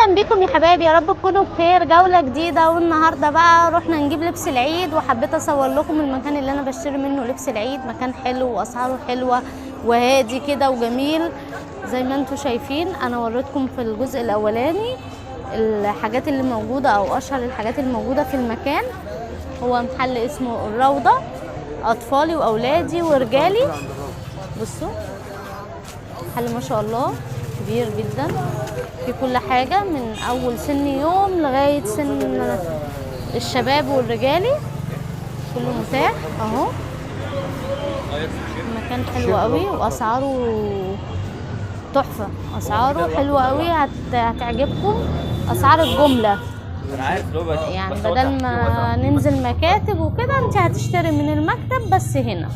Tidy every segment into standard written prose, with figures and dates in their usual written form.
اهلا بيكم يا حبايبي، يا رب تكونوا بخير. جوله جديده، والنهارده بقى رحنا نجيب لبس العيد، وحبيت اصور لكم المكان اللي انا بشتري منه لبس العيد. مكان حلو واسعاره حلوه وهادي كده وجميل زي ما انتم شايفين. انا وريتكم في الجزء الاولاني الحاجات اللي موجوده او اشهر الحاجات اللي موجوده في المكان. هو محل اسمه الروضه، اطفالي واولادي ورجالي. بصوا محل ما شاء الله كبير جدا، في كل حاجة من أول سن يوم لغاية سن الشباب والرجالي، كله متاح اهو. المكان حلو قوي وأسعاره تحفة، أسعاره حلوة قوي، هتعجبكم. أسعار الجملة يعني بدل ما ننزل مكاتب وكده انت هتشتري من المكتب بس هنا.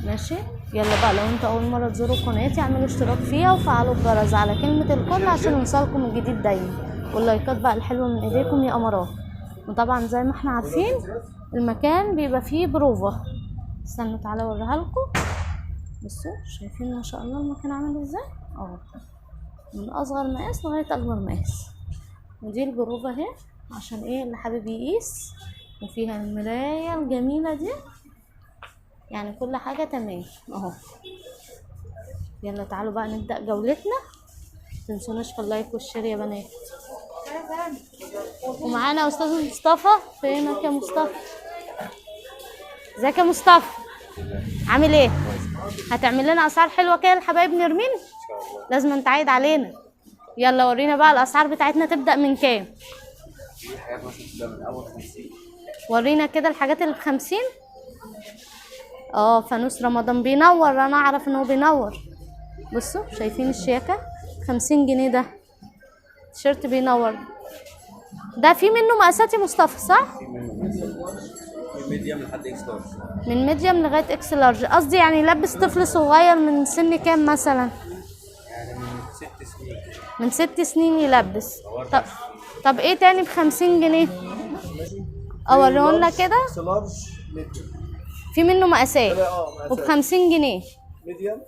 ماشي، يلا بقى لو انتوا اول مره تزوروا قناتي اعملوا اشتراك فيها وفعلوا الجرس على كلمه الكل عشان يوصلكم الجديد دايما، واللايكات بقى الحلوه من ايديكم يا امارات. وطبعا زي ما احنا عارفين المكان بيبقى فيه بروفه. استنوا تعالى اوريها لكم. بصوا شايفين ما شاء الله المكان عامل ازاي اهو، من اصغر مقاس لغايه اكبر مقاس. ودي البروفه اهي عشان ايه اللي حابب يقيس، وفيها المرايه الجميله دي، يعني كل حاجة تمام اهو. يلا تعالوا بقى نبدأ جولتنا، متنسوناش في اللايك والشير يا بنات. ومعانا استاذ مصطفى. فينك يا مصطفى؟ ازيك يا مصطفى؟ عامل ايه؟ هتعمل لنا اسعار حلوة كده لحبايب نرمين؟ لازم انت عايد علينا. يلا ورينا بقى الاسعار بتاعتنا تبدأ من كام؟ في حاجات مثلا بتبدأ من اول 50. ورينا كده الحاجات اللي ب50. فانوس رمضان بينور، انا اعرف انه بينور. بصوا شايفين الشياكه 50 جنيه ده تيشيرت بينور. ده في منه مقاسات يا مصطفى صح؟ في منه من ميديم لحد اكس لارج. من ميديم لغايه اكس لارج، قصدي يعني يلبس طفل صغير من سن كام مثلا؟ يعني من 6 سنين. من 6 سنين يلبس. طب ايه تاني ب50 جنيه؟ اوريهولنا كده. اكس لارج ميديم، في منه مقاسات وب50 جنيه. ميديم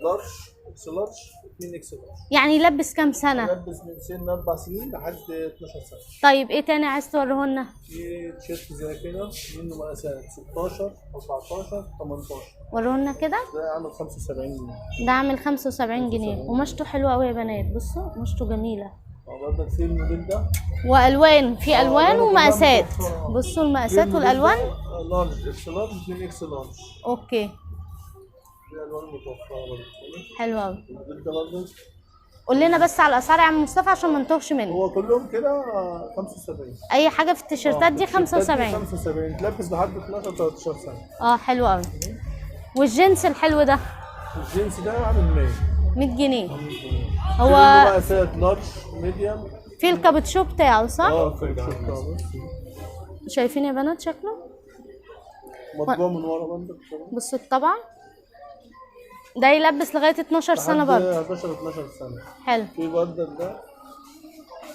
لارج اكس لارج 2 اكس لارج. يعني يلبس كام سنه؟ يلبس من سن 4 سنين لحد 12 سنه. طيب ايه تاني عايز توريهولنا؟ في تيشيرت زي كده منه مقاسات 16 14 18. وريهولنا كده. ده عامل 75 جنيه. ده عامل 75 جنيه ومشته حلوه قوي يا بنات. بصوا مشته جميله. برضك في الموديل ده والوان، في الوان ومقاسات. بصوا المقاسات والالوان. لارج اكس لارج 2 اكس لارج. اوكي في الوان متوفره برضه. حلو قوي. الموديل ده برضه قول لنا بس على الاسعار يا عم مصطفى عشان ما نتوهش منه. هو كلهم كده 75. اي حاجه في التيشيرتات دي 75. 75 تلبس لحد 12 13 سنه. حلو قوي. والجنس الحلو ده الجينز ده عامل 100. 100 جنيه. هو هو مقاسات لارج ميديم. في الكابتشو بتاعه صح؟ في الكابتشو. شايفين يا بنات شكله مطبوع من ورا برضه. بصوا الطبع ده يلبس لغايه 12 سنه برضه. 11 12 سنه. حلو. في برضه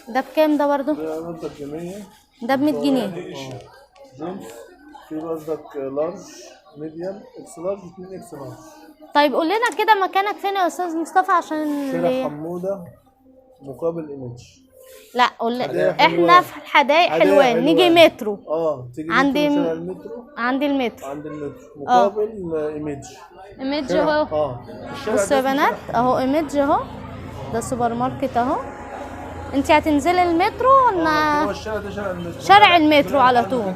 ده بكام ده برضه؟ ده برضه ب 100. ده ب 100 جنيه. جينز. في برضه لارج ميديم اكس لارج 2 اكس لارج. طيب قول لنا كده مكانك فين يا استاذ مصطفى عشان شارع حموده مقابل ايميج. لا قول حدائق احنا حلوان. في الحدائق حلوان. نيجي مترو. تيجي عند شارع المترو. عند المترو. عند المترو مقابل ايميج. ايميج اهو. بصوا يا بنات اهو ايميج اهو، ده سوبر ماركت اهو. انت هتنزلي المترو هو الشارع ده شارع المترو. شارع المترو على طول.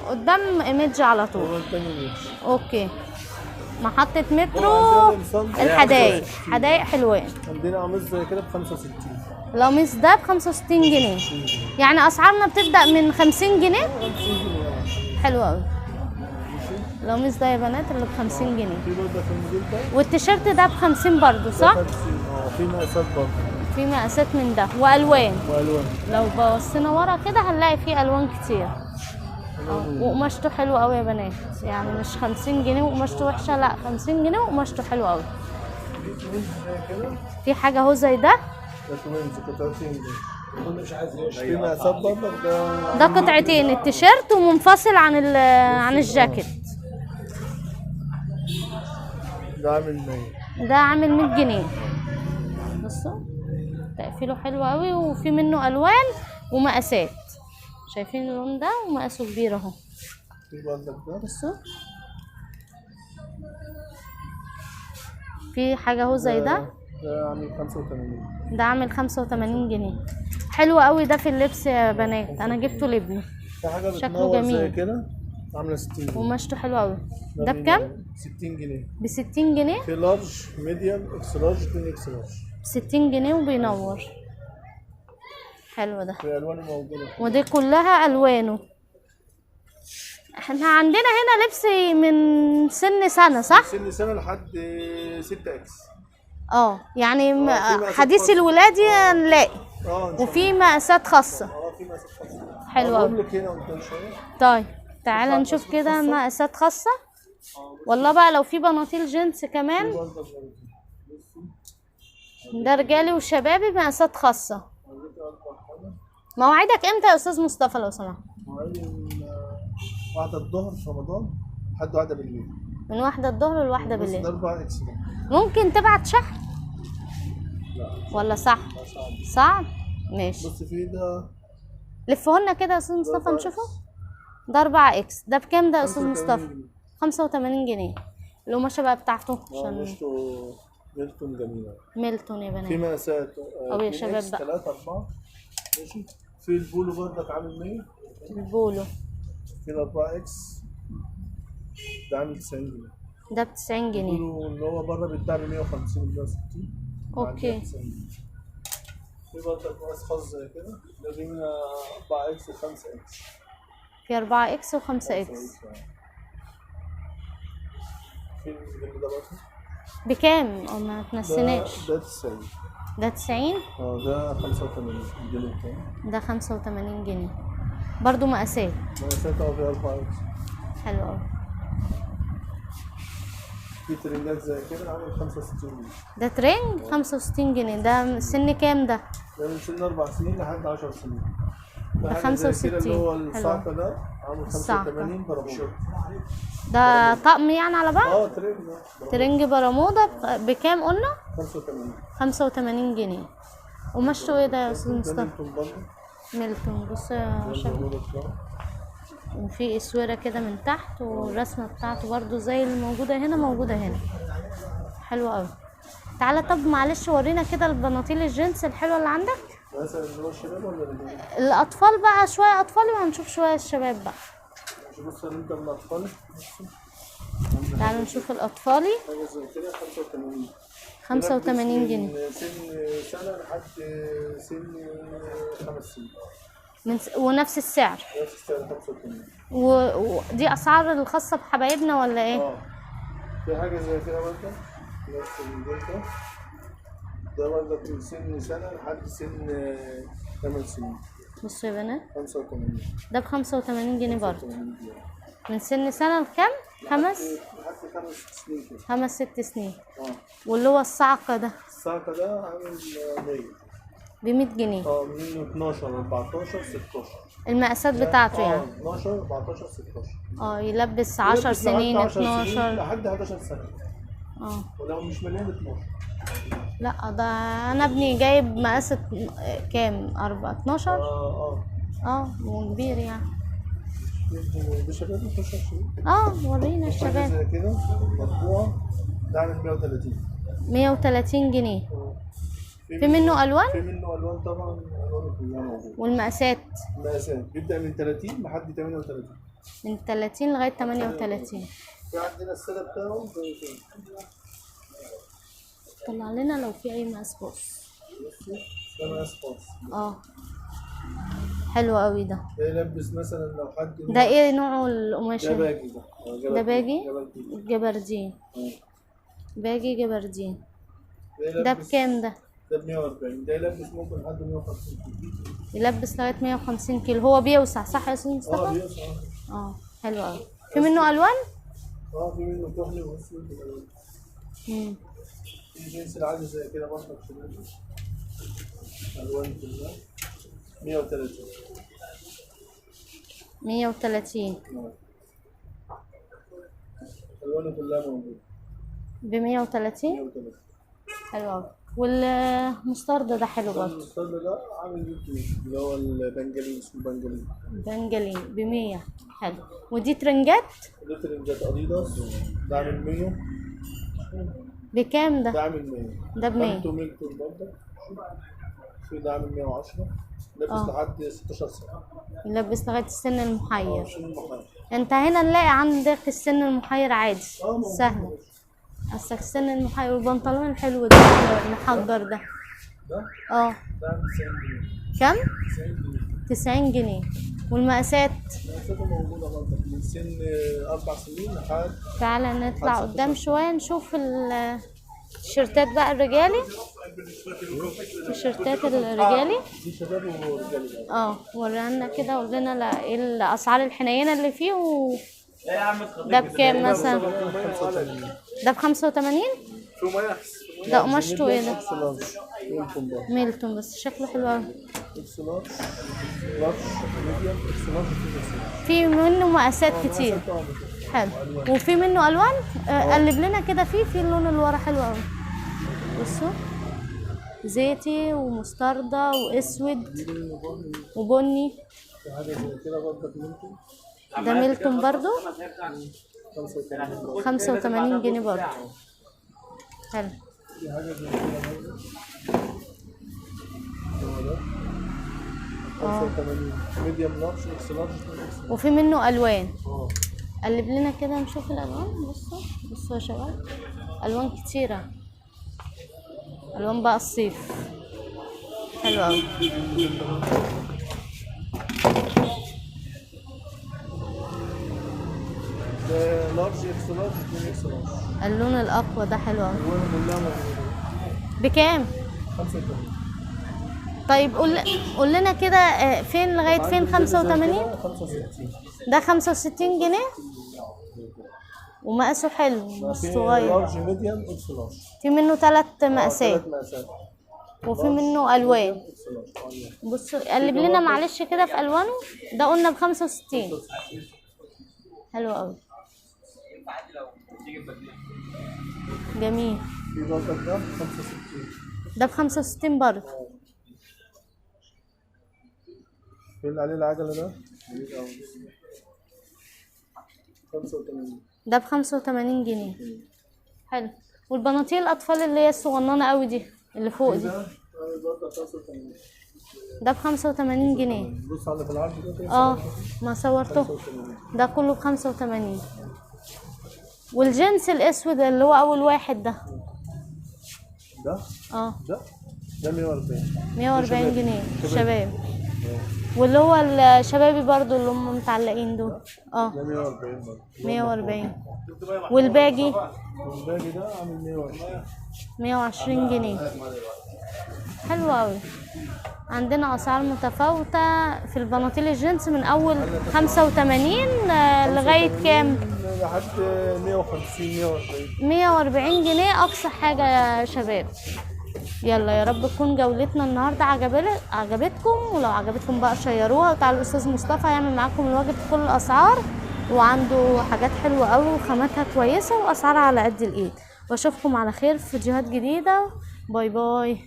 قدام ايميج على طول. هو التاني ايميج. اوكي، محطة مترو الحدائق، حدائق حلوان. عندنا قميص زي كده ب 65. القميص ده ب 65 جنيه، يعني اسعارنا بتبدأ من 50 جنيه. 50 جنيه. حلو قوي. القميص ده يا بنات اللي ب 50 جنيه. في برضه في الموديل ده. والتيشيرت ده ب 50 برضه صح؟ 50. في مقاسات برضه. في مقاسات من ده والوان. والوان. لو بصينا ورا كده هنلاقي فيه الوان كتير. وقماشته حلوه قوي يا بنات، يعني مش 50 جنيه وقماشته وحشه، لا 50 جنيه وقماشته حلوه قوي. في حاجه اهو زي ده. ده توينز قطعتين. مش عايز ايش. في مقاسات برضه ده قطعتين التيشيرت ومنفصل عن الجاكيت. ده عامل 100. ده عامل 100 جنيه. بصوا تقفيله حلو قوي، وفي منه الوان ومقاسات. شايفين اللون ده ومقاسه كبير اهو. في برضك ده بصوا في حاجه اهو زي ده عامل 85. ده عامل 85 جنيه. حلو قوي ده في اللبس يا بنات، انا جبته لابني. في حاجة شكله بتنور زي جميل كده عاملة 60 جنيه. ومشته حلو قوي. ده بكام؟ 60 جنيه. ب 60 جنيه. في لارج ميديوم اكس لارج 2 اكس لارج. ب 60 جنيه وبينور. حلو ده. في الوان موجودة. ودي كلها الوانه. احنا عندنا هنا لبس من سن سنة صح؟ سن سنة لحد 6 اكس. يعني في مقاسات حديث خاصة. الولادة نلاقي. ان شاء الله. وفي مقاسات خاصة. في مقاسات خاصة. حلو هقول قوي. لك هنا قدام شوية. طيب تعالى نشوف كده مقاسات خاصة. والله بقى لو في بناطيل جينز كمان. ده رجالي وشبابي مقاسات خاصة. مواعيدك امتى يا استاذ مصطفى لو سمحت؟ مواعيد واحدة الظهر في رمضان لحد واحدة بالليل. من 1 الظهر ل1 ده بالليل. 4 اكس ده. ممكن تبعت شحن لا ولا صح؟ لا صعب. صعب؟ ماشي. بص في ده لفهولنا كده يا استاذ مصطفى 4 نشوفه. إكس. ده 4 اكس. ده بكام ده يا استاذ 85 مصطفى؟ جنيه. 85 جنيه. القماشة بقى بتاعته عشان مشته ميلتون جميلة. ميلتون يا في بنات. مقاسات أو يا شباب بقى. 3 4 ماشي. في البولو برضك عامل 100. البولو في ال 4 اكس ده عامل 90 جنيه. ده ب 90 جنيه. البولو اللي هو بره بيتباع ب 150 160. اوكي. في برضك مقاس خاص زي كده ده دي من 4 اكس و 5 اكس. في 4 اكس و5 اكس. في الجنب ده برضه بكام؟ او ما تنسيناش. ده 90. ده 90. ده 85 الجنيه بتاعه. ده 85 جنيه برضو مقاسات. مقاسات اهو في 4 اكس. حلو قوي. في ترنجات زي كده عامل 65 جنيه. ده ترنج 65 جنيه. ده سن كام ده؟ ده من سن 4 سنين لحد 10 سنين. ده حاجة زي 65. كده اللي هو حلو. الصعقة ده عامل 85 برامودا. ده طقم يعني على بعض. ترنج ترنج برمودا بكام قلنا؟ 85. 85 جنيه. ومشته ايه ده يا استاذ ده مصطفى؟ ميلتون برضه. ميلتون. بص يا شباب، برمودا بتاعه. وفي اسوره كده من تحت، والرسمه بتاعته برضو زي اللي موجوده هنا موجوده هنا. حلوه قوي. تعالى طب معلش ورينا كده البناطيل الجينز الحلوه اللي عندك. مثلا اللي هو الشباب ولا الرجال؟ الاطفال بقى شويه اطفال وهنشوف شويه الشباب بقى. مش بص انت من الاطفال. تعالوا نشوف الاطفالي. حاجه زي كده 85. 85 جنيه. من سن سنه لحد سن 5 سنين. ونفس السعر. نفس السعر 85. ودي اسعار الخاصه بحبايبنا ولا ايه؟ في حاجه زي كده برضه نفس الموديل ده برضه من سن سنه لحد سن 8 سنين. بصوا يا بنات 85. ده ب 85 جنيه برضه. 85 جنيه. من سن سنه لكام؟ لحد 5 سنين كده. 5 6 سنين. واللي هو الصعقه ده الصعقه ده عامل 100. ب 100 جنيه. منه 12 14 16. المقاسات بتاعته يعني 12 14 16. يلبس 10 سنين 12 لحد 11 سنه. ولو مش مليان 12. لا ده انا ابني جايب مقاس كام 12. وكبير يعني. ده شباب 12 ورينا الشباب. زي كده مطبوعه ده عامل 130. 130 جنيه. في منه الوان؟ في منه الوان طبعا. الوان كلها موجوده. والمقاسات؟ المقاسات بيبدا من 30 لحد 38. من 30 لغايه 38. في عندنا السله بتاعه زي كده. طلع لنا لو في اي مقاس خاص. ده مقاس خاص. حلو قوي ده. ده يلبس مثلا لو حد. ده ايه نوعه القماشه؟ ده باجي ده باجي جبردين. باجي جبردين. ده بكام ده؟ ده ب 140. ده يلبس ممكن لحد 150 كيلو. يلبس لغايه 150 كيلو. هو بيوسع صح يا استاذ مصطفى؟ بيوسع. حلو قوي. في منه الوان؟ في منه كحلي واسود والوان. في جنس العادي زي كده برضه شباب. الوان كلها 130. 130. الوان كلها موجوده ب 130. 130. حلو قوي. والمستردة ده حلو برضه. المسترد ده عامل 100 جنيه، اللي هو البنجلين، اسمه بنجلين. بنجلين ب100. حلو. ودي ترنجات ده ترنجات اديداس، ده عامل 100. بكام ده ده؟ عامل 100. ده ب100. خدته ميلتون برضه. في ده عامل 110، لابس لحد 16 سنة. يلبس لغاية السن المحير. عشان المحل. انت هنا نلاقي عندك السن المحير عادي موجود. سهل. قصدك السن المحير. والبنطلون الحلو ده المحجر ده. ده اه ده عامل 90 جنيه. كم؟ 90 جنيه. 90 جنيه. والمقاسات مقاساته موجودة برضه من سن 4 سنين لحد. تعالى نطلع قدام شوية نشوف التيشيرتات بقى الرجالي. التيشيرتات الرجالي دي شباب ورجالي. ورينا كده، ورينا ايه الاسعار الحنينه اللي فيه ده بكام مثلا؟ ده ب85. شو ما ده قماشته ايه ده؟ ميلتون برضه. ميلتون بس شكله حلو قوي. اكس لارج، لارج، ميديوم، اكس لارج، في منه مقاسات كتير. حلو. وفي منه الوان. قلب لنا كده في اللون اللي ورا حلو قوي. بصوا زيتي ومستردة واسود وبني. حاجه زي كده برضه ميلتون. ده ميلتون برضو 85 جنيه برضو. حلو. في حاجه زي كده برضه. هو ده 85 ميديوم لارج، اكس لارج، وفي منه الوان. قلب لنا كده نشوف الالوان. بصوا يا شباب، الوان كتيره، الوان بقى الصيف حلو قوي. ده لارج، اكس لارج، 2 اكس لارج. اللون الاقوى ده حلو قوي. الوان كلها موجوده. بكام؟ 85. طيب قول لنا كده فين لغايه فين؟ 85. 65. ده 65 جنيه ومقاسه حلو مش صغير. لارج، ميديوم، اكس لارج. في منه 3 مقاسات. 3 مقاسات. وفي منه الوان. اكس لارج. بصوا قلب لنا معلش كده في الوانه. ده قلنا ب65. حلو قوي جميل. في برضه ده 65. ده ب65 برضه. في اللي عليه العجله ده 85. ده ب85 جنيه. حلو. والبناطيل الاطفال اللي هي الصغننه قوي دي اللي فوق دي ده ب85 جنيه. بص على في العرض ده. ما صورته. ده كله ب85. والجنس الاسود اللي هو اول واحد ده ده ده 140. 140 جنيه شباب. واللي هو الشبابي برضو اللي هم متعلقين دول ده 140 برضه. 140. والباقي ده عامل 120. 120 جنيه. حلو قوي. عندنا اسعار متفاوته في البناطيل الجينز من اول 85 لغايه كام؟ لحد 150 140. 140 جنيه اقصى حاجه يا شباب. يلا يا رب تكون جولتنا النهارده عجبتكم، ولو عجبتكم بقى شيروها وتعالوا الاستاذ مصطفى يعمل معاكم الواجب في كل الاسعار، وعنده حاجات حلوه قوي وخاماتها كويسه واسعارها على قد الايد. واشوفكم على خير في فيديوهات جديده. باي باي.